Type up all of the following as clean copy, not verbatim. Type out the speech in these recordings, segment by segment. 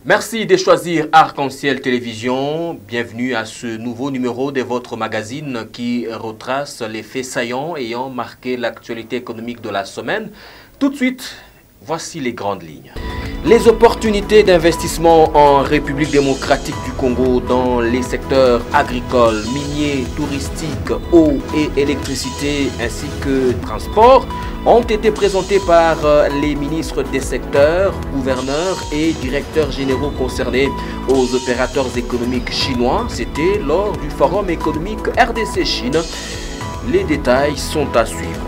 Merci de choisir Arc-en-Ciel Télévision. Bienvenue à ce nouveau numéro de votre magazine qui retrace les faits saillants ayant marqué l'actualité économique de la semaine. Tout de suite, voici les grandes lignes. Les opportunités d'investissement en République démocratique du Congo dans les secteurs agricoles, miniers, touristiques, eau et électricité ainsi que transport ont été présentées par les ministres des secteurs, gouverneurs et directeurs généraux concernés aux opérateurs économiques chinois. C'était lors du Forum économique RDC-Chine. Les détails sont à suivre.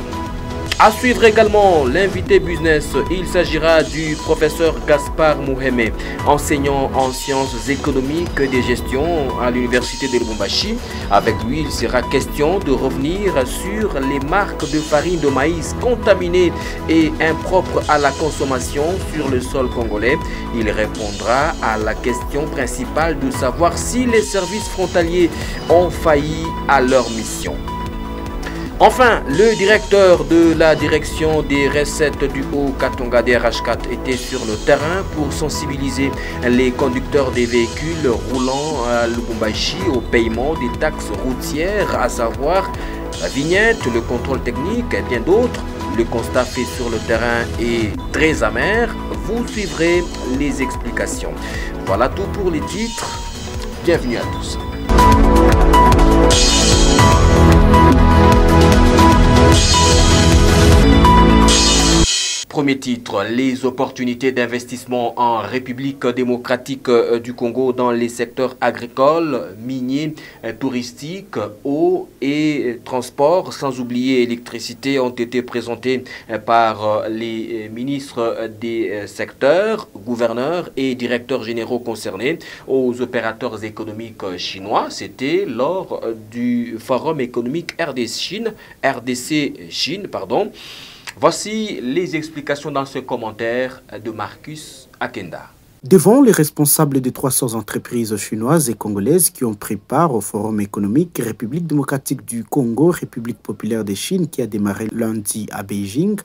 À suivre également l'invité business, il s'agira du professeur Gaspard Mouhémé, enseignant en sciences économiques et de gestion à l'université de Lubumbashi. Avec lui, il sera question de revenir sur les marques de farine de maïs contaminées et impropres à la consommation sur le sol congolais. Il répondra à la question principale de savoir si les services frontaliers ont failli à leur mission. Enfin, le directeur de la direction des recettes du Haut-Katanga DRH4 était sur le terrain pour sensibiliser les conducteurs des véhicules roulant à Lubumbashi au paiement des taxes routières, à savoir la vignette, le contrôle technique et bien d'autres. Le constat fait sur le terrain est très amer. Vous suivrez les explications. Voilà tout pour les titres. Bienvenue à tous. Premier titre, les opportunités d'investissement en République démocratique du Congo dans les secteurs agricoles, miniers, touristiques, eau et transport, sans oublier électricité, ont été présentées par les ministres des secteurs, gouverneurs et directeurs généraux concernés aux opérateurs économiques chinois. C'était lors du Forum économique RDC-Chine. Voici les explications dans ce commentaire de Marcus Akenda. Devant les responsables des 300 entreprises chinoises et congolaises qui ont pris part au Forum économique République démocratique du Congo, République populaire de Chine qui a démarré lundi à Beijing,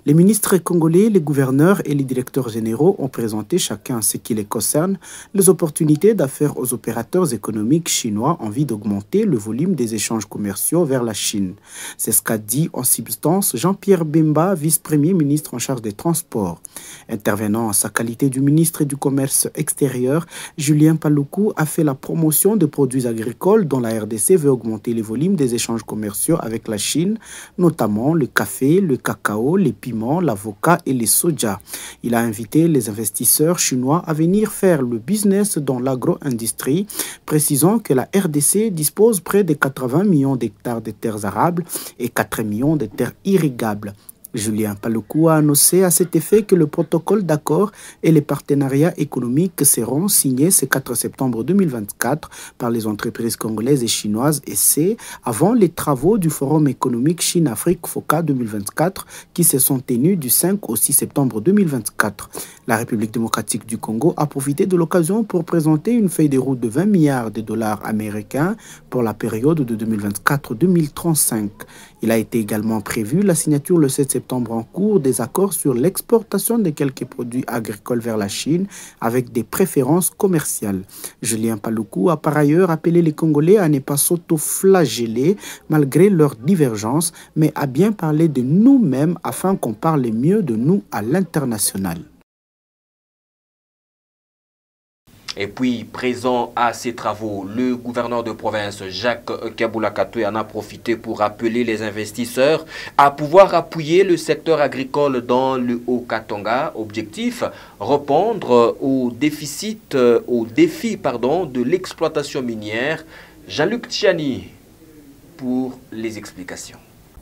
les ministres congolais, les gouverneurs et les directeurs généraux ont présenté chacun ce qui les concerne, les opportunités d'affaires aux opérateurs économiques chinois en vue d'augmenter le volume des échanges commerciaux vers la Chine. C'est ce qu'a dit en substance Jean-Pierre Bemba, vice-premier ministre en charge des transports. Intervenant en sa qualité du ministre du Commerce extérieur, Julien Paluku a fait la promotion de produits agricoles dont la RDC veut augmenter les volumes des échanges commerciaux avec la Chine, notamment le café, le cacao, les piments, l'avocat et les soja. Il a invité les investisseurs chinois à venir faire le business dans l'agro-industrie, précisant que la RDC dispose près de 80 millions d'hectares de terres arables et 4 millions de terres irrigables. Julien Paluku a annoncé à cet effet que le protocole d'accord et les partenariats économiques seront signés ce 4 septembre 2024 par les entreprises congolaises et chinoises et c'est avant les travaux du Forum économique Chine-Afrique FOCA 2024 qui se sont tenus du 5 au 6 septembre 2024. La République démocratique du Congo a profité de l'occasion pour présenter une feuille de route de 20 milliards de dollars américains pour la période de 2024-2035. Il a été également prévu la signature le 7 septembre en cours des accords sur l'exportation de quelques produits agricoles vers la Chine avec des préférences commerciales. Julien Paluku a par ailleurs appelé les Congolais à ne pas s'auto-flageller malgré leurs divergences, mais à bien parler de nous-mêmes afin qu'on parle mieux de nous à l'international. Et puis, présent à ces travaux, le gouverneur de province, Jacques Kabula Katoué, en a profité pour appeler les investisseurs à pouvoir appuyer le secteur agricole dans le Haut-Katanga. Objectif, répondre au défi de l'exploitation minière. Jean-Luc Tchiani pour les explications.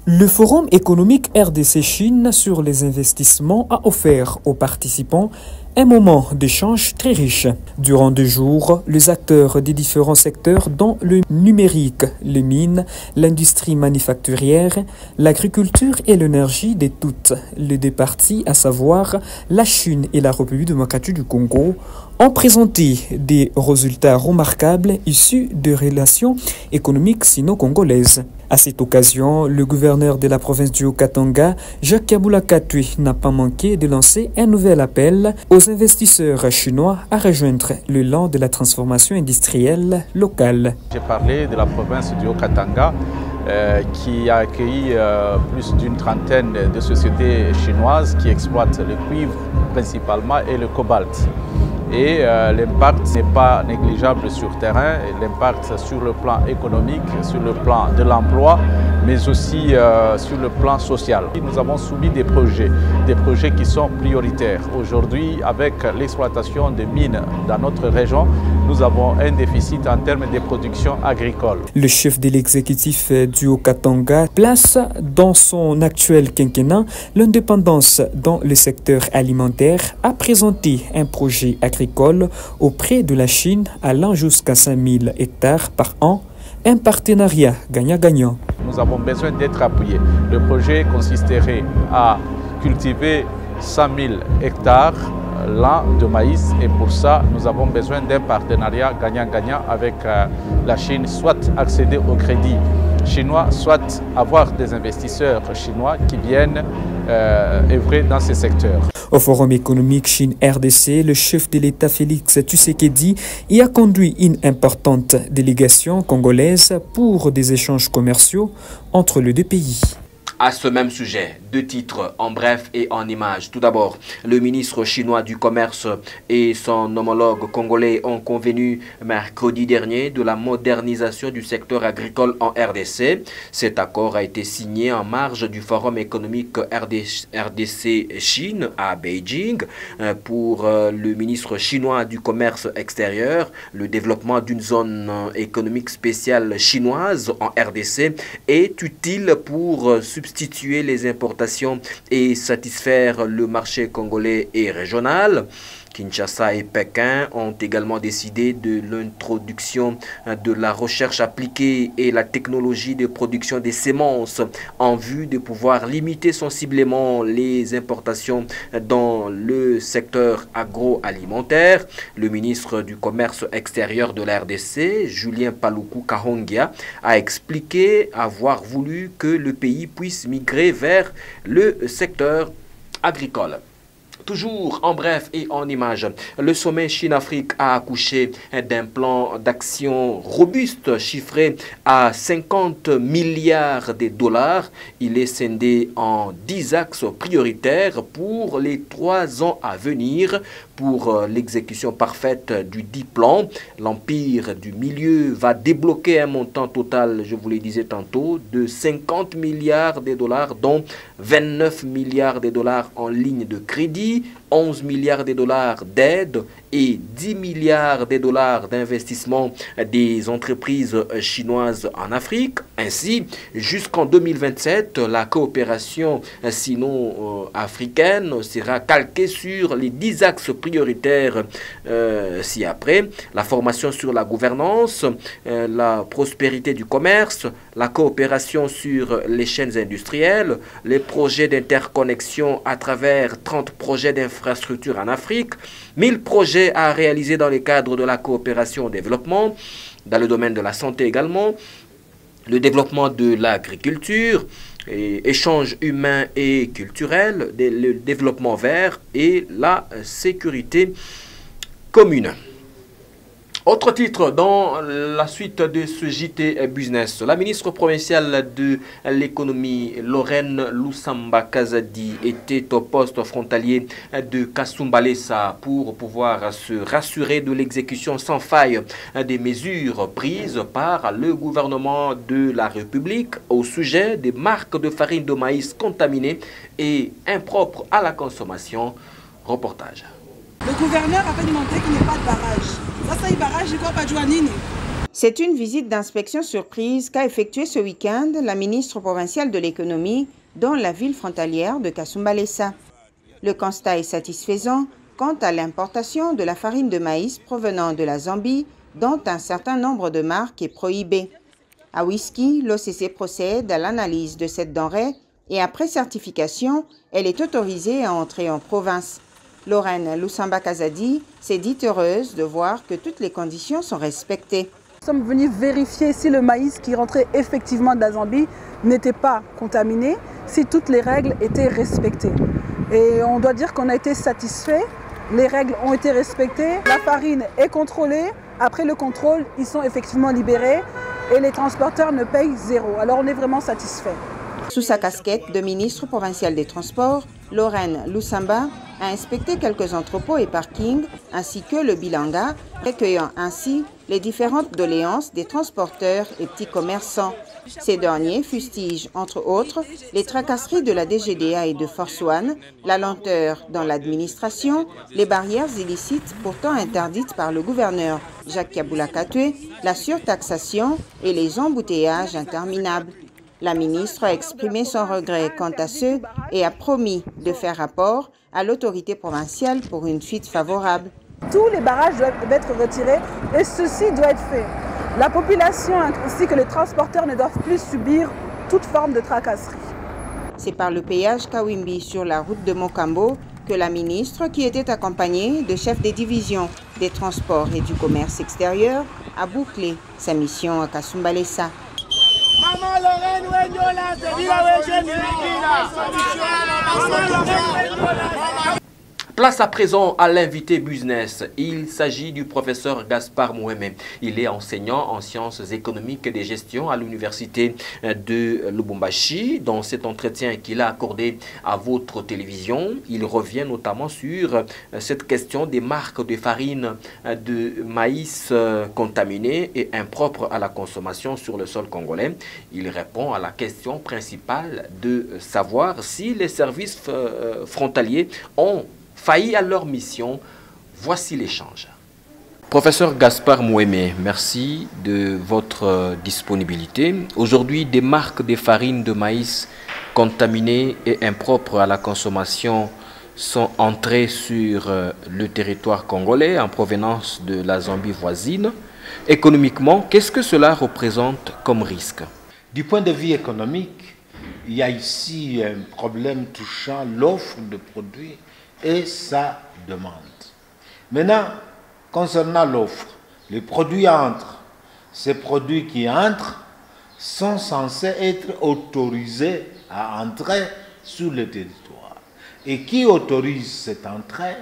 Le Forum économique RDC-Chine sur les investissements a offert aux participants un moment d'échange très riche. Durant 2 jours, les acteurs des différents secteurs dont le numérique, les mines, l'industrie manufacturière, l'agriculture et l'énergie de toutes les deux parties, à savoir la Chine et la République démocratique du Congo, ont présenté des résultats remarquables issus de relations économiques sino-congolaises. À cette occasion, le gouverneur de la province du Haut-Katanga, Jacques Kabula Katui, n'a pas manqué de lancer un nouvel appel aux investisseurs chinois à rejoindre le l'élan de la transformation industrielle locale. J'ai parlé de la province du Haut-Katanga qui a accueilli plus d'une trentaine de sociétés chinoises qui exploitent le cuivre principalement et le cobalt. Et l'impact n'est pas négligeable sur le terrain, l'impact sur le plan économique, sur le plan de l'emploi, mais aussi sur le plan social. Nous avons soumis des projets qui sont prioritaires. Aujourd'hui, avec l'exploitation des mines dans notre région, nous avons un déficit en termes de production agricole. Le chef de l'exécutif du Haut-Katanga place dans son actuel quinquennat l'indépendance dans le secteur alimentaire, a présenté un projet agricole auprès de la Chine allant jusqu'à 5000 hectares par an, un partenariat gagnant-gagnant. Nous avons besoin d'être appuyés. Le projet consisterait à cultiver 100 000 hectares l'an de maïs et pour ça, nous avons besoin d'un partenariat gagnant-gagnant avec la Chine, soit accéder au crédit chinois, soit avoir des investisseurs chinois qui viennent œuvrer dans ces secteurs. Au Forum économique Chine-RDC, le chef de l'État Félix Tshisekedi y a conduit une importante délégation congolaise pour des échanges commerciaux entre les deux pays. À ce même sujet, deux titres en bref et en images. Tout d'abord, le ministre chinois du Commerce et son homologue congolais ont convenu mercredi dernier de la modernisation du secteur agricole en RDC. Cet accord a été signé en marge du Forum économique RDC-Chine à Beijing. Pour le ministre chinois du Commerce extérieur, le développement d'une zone économique spéciale chinoise en RDC est utile pour substituer les importations et satisfaire le marché congolais et régional. Kinshasa et Pékin ont également décidé de l'introduction de la recherche appliquée et la technologie de production des semences en vue de pouvoir limiter sensiblement les importations dans le secteur agroalimentaire. Le ministre du Commerce extérieur de la RDC, Julien Paluku Kahongia, a expliqué avoir voulu que le pays puisse migrer vers le secteur agricole. Toujours en bref et en images, le sommet Chine-Afrique a accouché d'un plan d'action robuste chiffré à 50 milliards de dollars. Il est scindé en 10 axes prioritaires pour les 3 ans à venir. Pour l'exécution parfaite du dit plan, l'Empire du Milieu va débloquer un montant total, je vous le disais tantôt, de 50 milliards de dollars, dont 29 milliards de dollars en ligne de crédit, 11 milliards de dollars d'aide et 10 milliards de dollars d'investissement des entreprises chinoises en Afrique. Ainsi, jusqu'en 2027, la coopération sino-africaine sera calquée sur les 10 axes prioritaires ci-après: la formation sur la gouvernance, la prospérité du commerce, la coopération sur les chaînes industrielles, les projets d'interconnexion à travers 30 projets d'infrastructure en Afrique, 1000 projets à réaliser dans le cadre de la coopération au développement, dans le domaine de la santé également, le développement de l'agriculture, échanges humains et culturels, le développement vert et la sécurité commune. Autre titre dans la suite de ce JT Business, la ministre provinciale de l'économie Lorraine Lusamba Kazadi était au poste frontalier de Kasumbalesa pour pouvoir se rassurer de l'exécution sans faille des mesures prises par le gouvernement de la République au sujet des marques de farine de maïs contaminées et impropres à la consommation. Reportage. Le gouverneur avait demandé qu'il n'y ait pas de barrage. C'est une visite d'inspection surprise qu'a effectuée ce week-end la ministre provinciale de l'économie dans la ville frontalière de Kasumbalesa. Le constat est satisfaisant quant à l'importation de la farine de maïs provenant de la Zambie, dont un certain nombre de marques est prohibé. À Whisky, l'OCC procède à l'analyse de cette denrée et après certification, elle est autorisée à entrer en province. Lorraine Lusamba-Kazadi s'est dite heureuse de voir que toutes les conditions sont respectées. Nous sommes venus vérifier si le maïs qui rentrait effectivement de la Zambie n'était pas contaminé, si toutes les règles étaient respectées. Et on doit dire qu'on a été satisfait, les règles ont été respectées, la farine est contrôlée, après le contrôle, ils sont effectivement libérés et les transporteurs ne payent zéro. Alors on est vraiment satisfait. Sous sa casquette de ministre provincial des Transports, Lorraine Lusamba a inspecté quelques entrepôts et parkings ainsi que le Bilanga, recueillant ainsi les différentes doléances des transporteurs et petits commerçants. Ces derniers fustigent, entre autres, les tracasseries de la DGDA et de Force One, la lenteur dans l'administration, les barrières illicites pourtant interdites par le gouverneur Jacques Kaboula Katoué, la surtaxation et les embouteillages interminables. La ministre a exprimé son regret quant à ceux et a promis de faire rapport à l'autorité provinciale pour une suite favorable. Tous les barrages doivent être retirés et ceci doit être fait. La population ainsi que les transporteurs ne doivent plus subir toute forme de tracasserie. C'est par le péage Kawimbi sur la route de Mokambo que la ministre, qui était accompagnée de chefs des divisions des transports et du commerce extérieur, a bouclé sa mission à Kasumbalesa. Place à présent à l'invité business. Il s'agit du professeur Gaspard Mouémé. Il est enseignant en sciences économiques et de gestion à l'université de Lubumbashi. Dans cet entretien qu'il a accordé à votre télévision, il revient notamment sur cette question des marques de farine de maïs contaminée et impropres à la consommation sur le sol congolais. Il répond à la question principale de savoir si les services frontaliers ont failli à leur mission. Voici l'échange. Professeur Gaspard Mouémé, merci de votre disponibilité. Aujourd'hui, des marques de farine de maïs contaminées et impropres à la consommation sont entrées sur le territoire congolais en provenance de la Zambie voisine. Économiquement, qu'est-ce que cela représente comme risque? Du point de vue économique, il y a ici un problème touchant l'offre de produits et sa demande. Maintenant, concernant l'offre, les produits entrent. Ces produits qui entrent sont censés être autorisés à entrer sur le territoire. Et qui autorise cette entrée?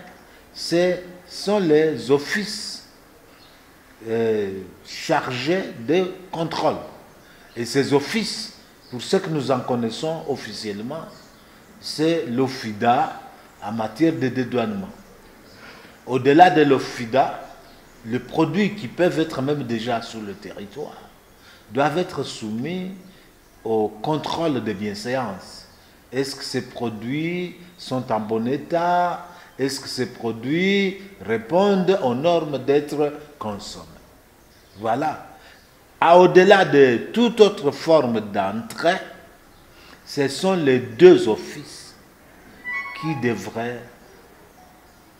Ce sont les offices chargés de contrôle. Et ces offices, pour ce que nous en connaissons officiellement, c'est l'OFIDA en matière de dédouanement. Au-delà de l'OFIDA, les produits qui peuvent être même déjà sur le territoire doivent être soumis au contrôle de bienséance. Est-ce que ces produits sont en bon état? Est-ce que ces produits répondent aux normes d'être consommés? Voilà. Au-delà de toute autre forme d'entrée, ce sont les deux offices qui devrait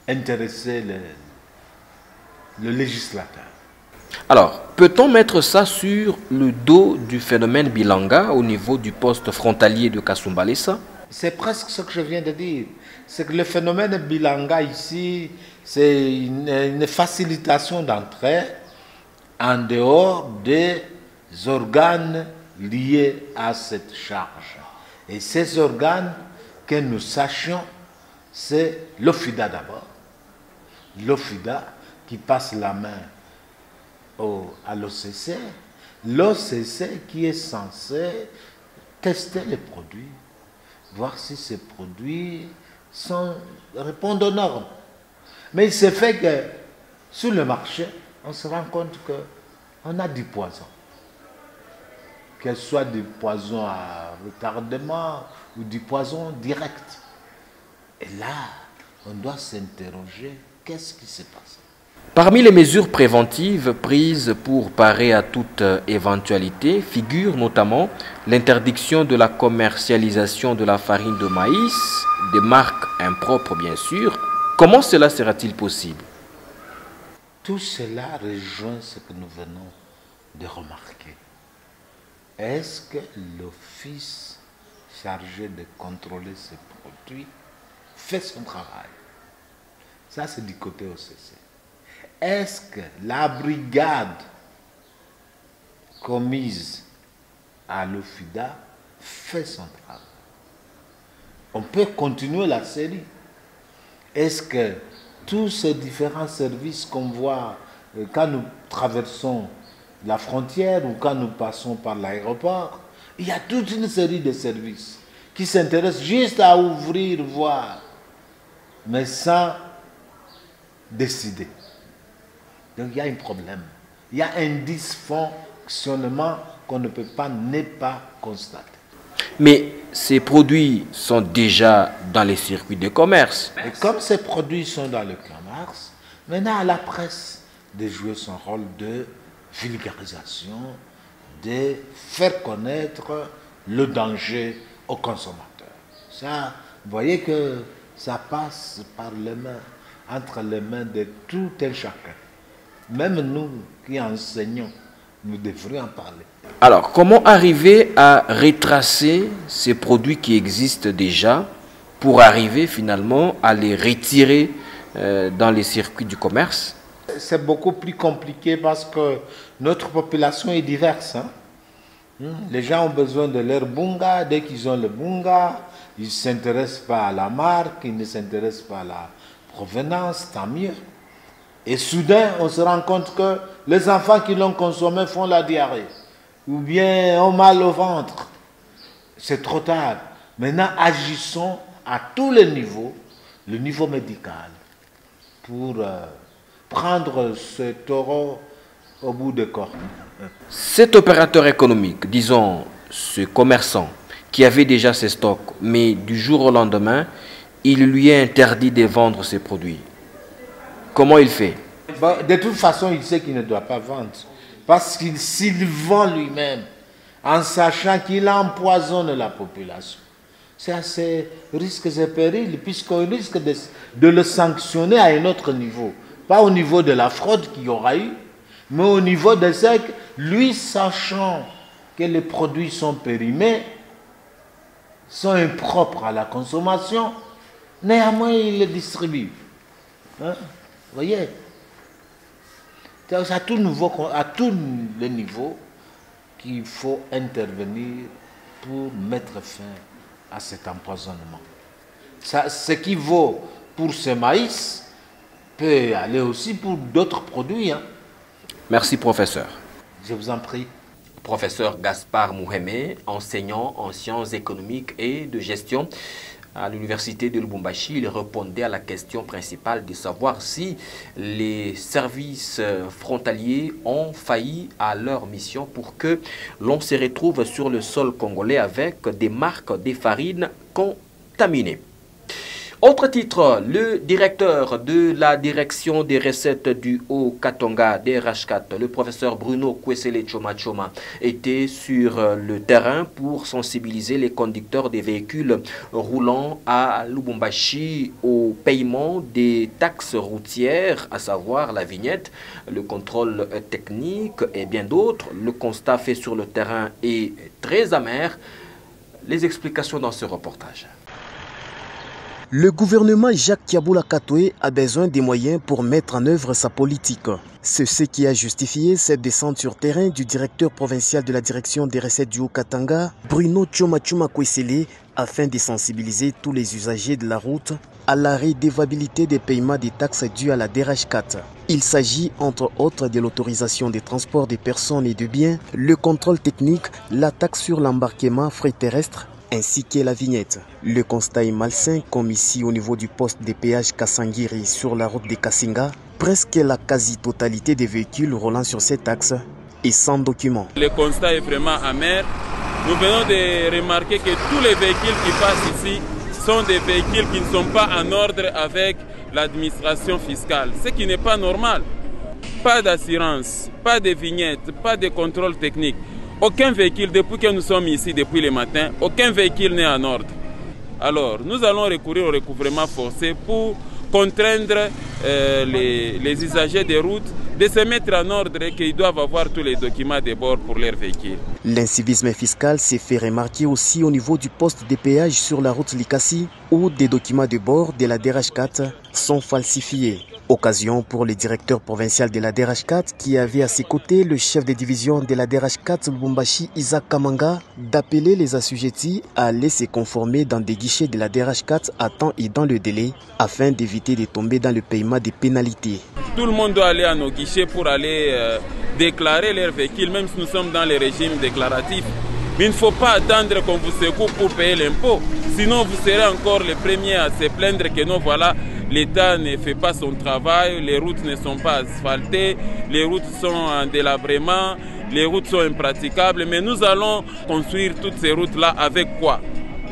intéresser le législateur. Alors, peut-on mettre ça sur le dos du phénomène Bilanga au niveau du poste frontalier de Kasumbalesa? C'est presque ce que je viens de dire. C'est que le phénomène Bilanga ici, c'est une facilitation d'entrée en dehors des organes liés à cette charge. Et ces organes, que nous sachions, c'est l'OFIDA d'abord. L'OFIDA qui passe la main à l'OCC. L'OCC qui est censé tester les produits, voir si ces produits répondent aux normes. Mais il se fait que sur le marché, on se rend compte qu'on a du poison. Qu'elle soit du poison à retardement ou du poison direct. Et là, on doit s'interroger, qu'est-ce qui se passe? Parmi les mesures préventives prises pour parer à toute éventualité figure notamment l'interdiction de la commercialisation de la farine de maïs, des marques impropres bien sûr. Comment cela sera-t-il possible? Tout cela rejoint ce que nous venons de remarquer. Est-ce que l'office chargé de contrôler ces produits fait son travail? Ça, c'est du côté OCC. Est-ce que la brigade commise à l'OFIDA fait son travail? On peut continuer la série. Est-ce que tous ces différents services qu'on voit quand nous traversons la frontière ou quand nous passons par l'aéroport, il y a toute une série de services qui s'intéressent juste à ouvrir, voir, mais sans décider. Donc il y a un problème. Il y a un dysfonctionnement qu'on ne peut pas ne pas constater. Mais ces produits sont déjà dans les circuits de commerce. Et comme ces produits sont dans le commerce, maintenant à la presse de jouer son rôle de vulgarisation, de faire connaître le danger aux consommateurs. Ça, vous voyez que ça passe par les mains, entre les mains de tout un chacun. Même nous qui enseignons, nous devrions en parler. Alors, comment arriver à retracer ces produits qui existent déjà pour arriver finalement à les retirer dans les circuits du commerce? C'est beaucoup plus compliqué parce que notre population est diverse. Hein? Les gens ont besoin de leur bunga. Dès qu'ils ont le bunga, ils ne s'intéressent pas à la marque, ils ne s'intéressent pas à la provenance, tant mieux. Et soudain, on se rend compte que les enfants qui l'ont consommé font la diarrhée ou bien ont mal au ventre. C'est trop tard. Maintenant, agissons à tous les niveaux, le niveau médical, pour prendre ce taureau au bout des cornes. Cet opérateur économique, disons ce commerçant qui avait déjà ses stocks, mais du jour au lendemain, il lui est interdit de vendre ses produits. Comment il fait? De toute façon, il sait qu'il ne doit pas vendre. Parce qu'il s'il vend lui-même, en sachant qu'il empoisonne la population, c'est à ses risques et périls, puisqu'on risque de le sanctionner à un autre niveau. Pas au niveau de la fraude qu'il y aura eu, mais au niveau de ce que, lui, sachant que les produits sont périmés, sont impropres à la consommation, néanmoins, il les distribue. Hein? Vous voyez? C'est à tous les niveaux qu'il faut intervenir pour mettre fin à cet empoisonnement. Ce qui vaut pour ce maïs peut aller aussi pour d'autres produits. Hein. Merci, professeur. Je vous en prie. Professeur Gaspard Mouhémé, enseignant en sciences économiques et de gestion à l'université de Lubumbashi, il répondait à la question principale de savoir si les services frontaliers ont failli à leur mission pour que l'on se retrouve sur le sol congolais avec des marques de farine contaminées. Autre titre, le directeur de la direction des recettes du Haut-Katanga, DRH4, le professeur Bruno Kwesele Choma Choma, était sur le terrain pour sensibiliser les conducteurs des véhicules roulant à Lubumbashi au paiement des taxes routières, à savoir la vignette, le contrôle technique et bien d'autres. Le constat fait sur le terrain est très amer. Les explications dans ce reportage. Le gouvernement Jacques Kiaboula Katoué a besoin des moyens pour mettre en œuvre sa politique. C'est ce qui a justifié cette descente sur terrain du directeur provincial de la direction des recettes du Haut-Katanga, Bruno Choma Choma Kwesele, afin de sensibiliser tous les usagers de la route à la redevabilité des paiements des taxes dues à la DRH4. Il s'agit entre autres de l'autorisation des transports des personnes et de biens, le contrôle technique, la taxe sur l'embarquement frais terrestres, ainsi que la vignette. Le constat est malsain, comme ici au niveau du poste de péage Kassangiri sur la route de Kassinga. Presque la quasi-totalité des véhicules roulant sur cet axe est sans document. Le constat est vraiment amer. Nous venons de remarquer que tous les véhicules qui passent ici sont des véhicules qui ne sont pas en ordre avec l'administration fiscale, ce qui n'est pas normal. Pas d'assurance, pas de vignette, pas de contrôle technique. Aucun véhicule, depuis que nous sommes ici, depuis le matin, aucun véhicule n'est en ordre. Alors, nous allons recourir au recouvrement forcé pour contraindre les usagers des routes de se mettre en ordre et qu'ils doivent avoir tous les documents de bord pour leurs véhicules. L'incivisme fiscal s'est fait remarquer aussi au niveau du poste de péage sur la route Likasi où des documents de bord de la DRH4 sont falsifiés. Occasion pour le directeur provincial de la DRH4 qui avait à ses côtés le chef de division de la DRH4 Lubumbashi Isaac Kamanga d'appeler les assujettis à aller se conformer dans des guichets de la DRH4 à temps et dans le délai afin d'éviter de tomber dans le paiement des pénalités. Tout le monde doit aller à nos guichets pour aller déclarer leurs véhicules, même si nous sommes dans les régimes déclaratifs. Mais il ne faut pas attendre qu'on vous secoue pour payer l'impôt. Sinon, vous serez encore les premiers à se plaindre que non, voilà, l'État ne fait pas son travail, les routes ne sont pas asphaltées, les routes sont en délabrement, les routes sont impraticables. Mais nous allons construire toutes ces routes-là avec quoi?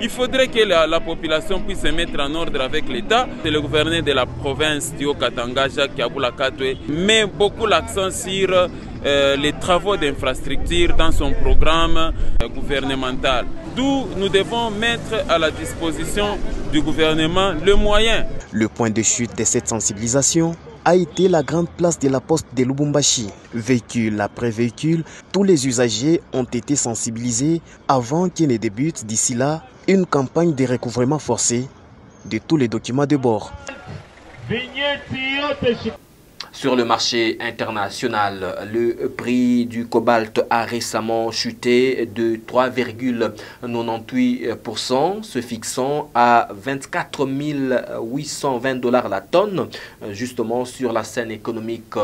Il faudrait que la population puisse se mettre en ordre avec l'État. Le gouverneur de la province du Haut-Katanga, Jacques Yabula Katwe, met beaucoup l'accent sur les travaux d'infrastructure dans son programme gouvernemental. D'où nous devons mettre à la disposition du gouvernement le moyen. Le point de chute de cette sensibilisation a été la grande place de la poste de Lubumbashi. Véhicule après véhicule, tous les usagers ont été sensibilisés avant qu'il ne débute d'ici là une campagne de recouvrement forcé de tous les documents de bord. Sur le marché international, le prix du cobalt a récemment chuté de 3,98%, se fixant à 24 820 $ la tonne, justement sur la scène économique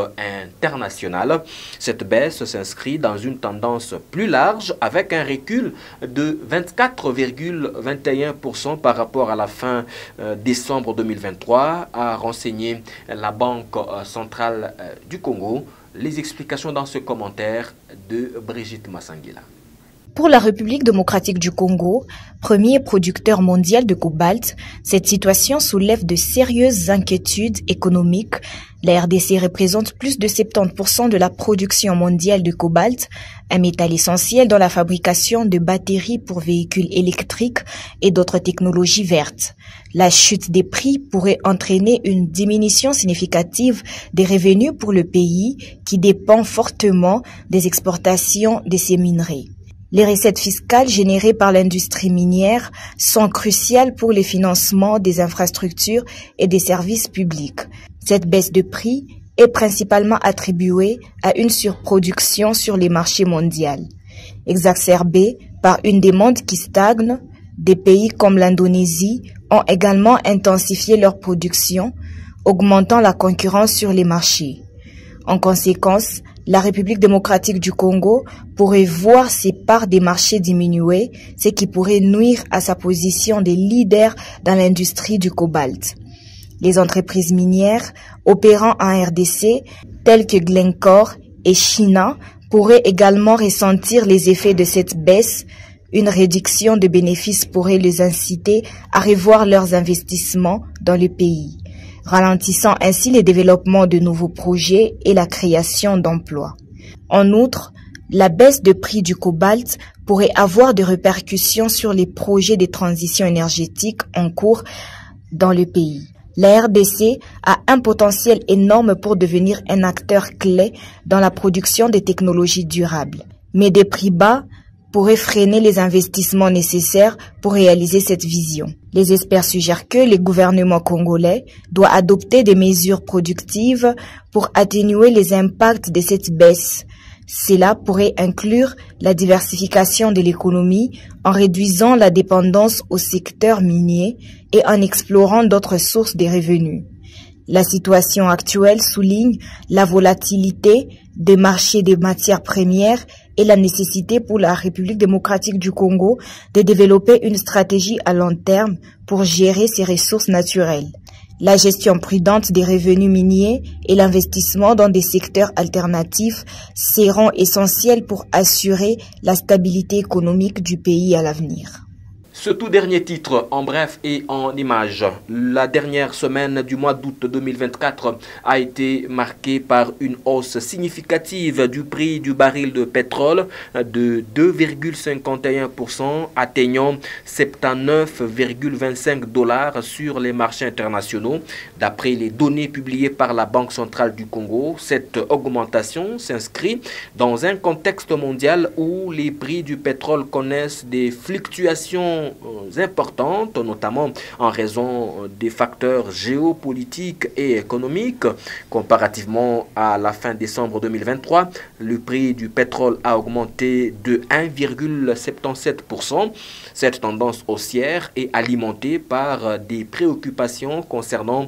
internationale. Cette baisse s'inscrit dans une tendance plus large avec un recul de 24,21% par rapport à la fin décembre 2023, a renseigné la Banque centrale du Congo. Les explications dans ce commentaire de Brigitte Massangila. Pour la République démocratique du Congo, premier producteur mondial de cobalt, cette situation soulève de sérieuses inquiétudes économiques. La RDC représente plus de 70% de la production mondiale de cobalt, un métal essentiel dans la fabrication de batteries pour véhicules électriques et d'autres technologies vertes. La chute des prix pourrait entraîner une diminution significative des revenus pour le pays qui dépend fortement des exportations de ces minerais. Les recettes fiscales générées par l'industrie minière sont cruciales pour le financement des infrastructures et des services publics. Cette baisse de prix est principalement attribuée à une surproduction sur les marchés mondiaux, exacerbée par une demande qui stagne. Des pays comme l'Indonésie ont également intensifié leur production, augmentant la concurrence sur les marchés. En conséquence, la République démocratique du Congo pourrait voir ses parts des marchés diminuer, ce qui pourrait nuire à sa position de leader dans l'industrie du cobalt. Les entreprises minières opérant en RDC, telles que Glencore et China, pourraient également ressentir les effets de cette baisse. Une réduction de bénéfices pourrait les inciter à revoir leurs investissements dans le pays, ralentissant ainsi le développement de nouveaux projets et la création d'emplois. En outre, la baisse de prix du cobalt pourrait avoir des répercussions sur les projets de transition énergétique en cours dans le pays. La RDC a un potentiel énorme pour devenir un acteur clé dans la production des technologies durables. Mais des prix bas pourraient freiner les investissements nécessaires pour réaliser cette vision. Les experts suggèrent que le gouvernement congolais doit adopter des mesures productives pour atténuer les impacts de cette baisse. Cela pourrait inclure la diversification de l'économie en réduisant la dépendance au secteur minier et en explorant d'autres sources de revenus. La situation actuelle souligne la volatilité des marchés des matières premières et la nécessité pour la République démocratique du Congo de développer une stratégie à long terme pour gérer ses ressources naturelles. La gestion prudente des revenus miniers et l'investissement dans des secteurs alternatifs seront essentiels pour assurer la stabilité économique du pays à l'avenir. Ce tout dernier titre, en bref et en images. La dernière semaine du mois d'août 2024 a été marquée par une hausse significative du prix du baril de pétrole de 2,51%, atteignant 79,25 $ sur les marchés internationaux. D'après les données publiées par la Banque centrale du Congo, cette augmentation s'inscrit dans un contexte mondial où les prix du pétrole connaissent des fluctuations importantes, notamment en raison des facteurs géopolitiques et économiques. Comparativement à la fin décembre 2023, le prix du pétrole a augmenté de 1,77%. Cette tendance haussière est alimentée par des préoccupations concernant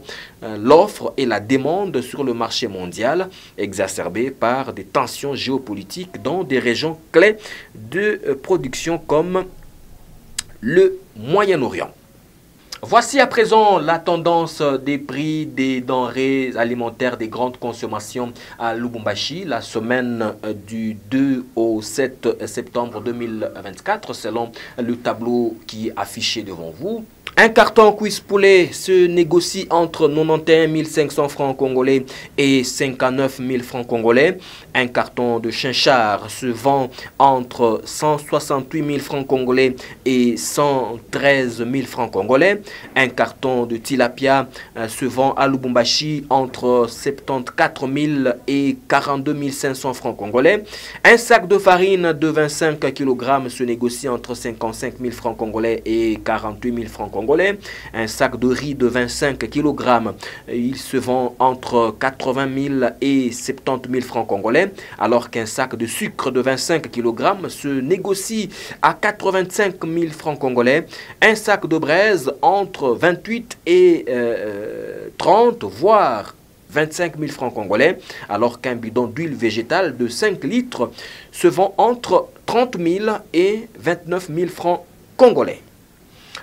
l'offre et la demande sur le marché mondial, exacerbées par des tensions géopolitiques dans des régions clés de production comme le Moyen-Orient. Voici à présent la tendance des prix des denrées alimentaires des grandes consommations à Lubumbashi la semaine du 2 au 7 septembre 2024 selon le tableau qui est affiché devant vous. Un carton cuisse poulet se négocie entre 91 500 francs congolais et 59 000 francs congolais. Un carton de chinchard se vend entre 168 000 francs congolais et 113 000 francs congolais. Un carton de tilapia se vend à Lubumbashi entre 74 000 et 42 500 francs congolais. Un sac de farine de 25 kg se négocie entre 55 000 francs congolais et 48 000 francs congolais. Un sac de riz de 25 kg, il se vend entre 80 000 et 70 000 francs congolais, alors qu'un sac de sucre de 25 kg se négocie à 85 000 francs congolais. Un sac de braise entre 28 et 30, voire 25 000 francs congolais, alors qu'un bidon d'huile végétale de 5 litres se vend entre 30 000 et 29 000 francs congolais.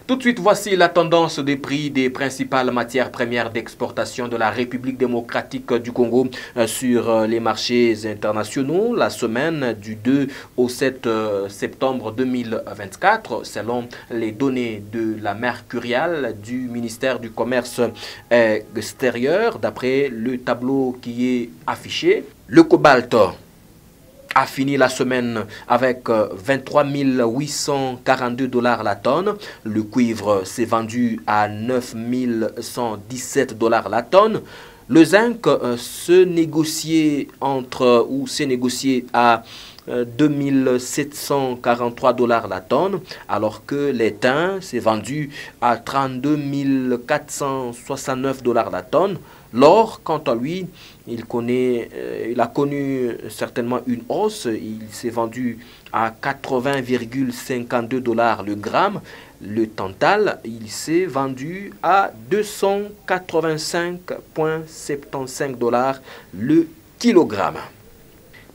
Tout de suite, voici la tendance des prix des principales matières premières d'exportation de la République démocratique du Congo sur les marchés internationaux la semaine du 2 au 7 septembre 2024, selon les données de la Mercurial du ministère du Commerce extérieur, d'après le tableau qui est affiché. Le cobalt a fini la semaine avec 23 842 $ la tonne. Le cuivre s'est vendu à 9 117 $ la tonne. Le zinc s'est négocié à 2 743 $ la tonne, alors que l'étain s'est vendu à 32 469 $ la tonne. L'or, quant à lui, il a connu certainement une hausse. Il s'est vendu à 80,52 $ le gramme. Le tantal, il s'est vendu à 285,75 $ le kilogramme.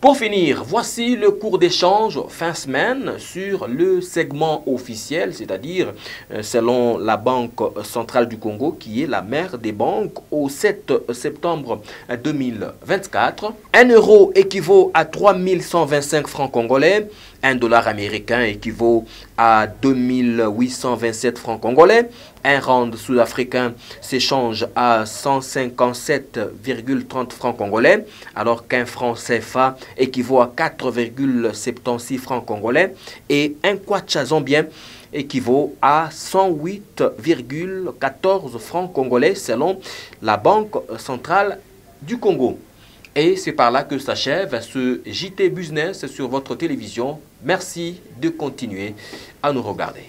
Pour finir, voici le cours d'échange fin semaine sur le segment officiel, c'est-à-dire selon la Banque centrale du Congo, qui est la mère des banques, au 7 septembre 2024. 1 euro équivaut à 3 125 francs congolais. 1 dollar américain équivaut à 2 827 francs congolais. Un rand sud-africain s'échange à 157,30 francs congolais, alors qu'un franc CFA équivaut à 4,76 francs congolais. Et un kwacha zambien équivaut à 108,14 francs congolais selon la Banque centrale du Congo. Et c'est par là que s'achève ce JT Business sur votre télévision. Merci de continuer à nous regarder.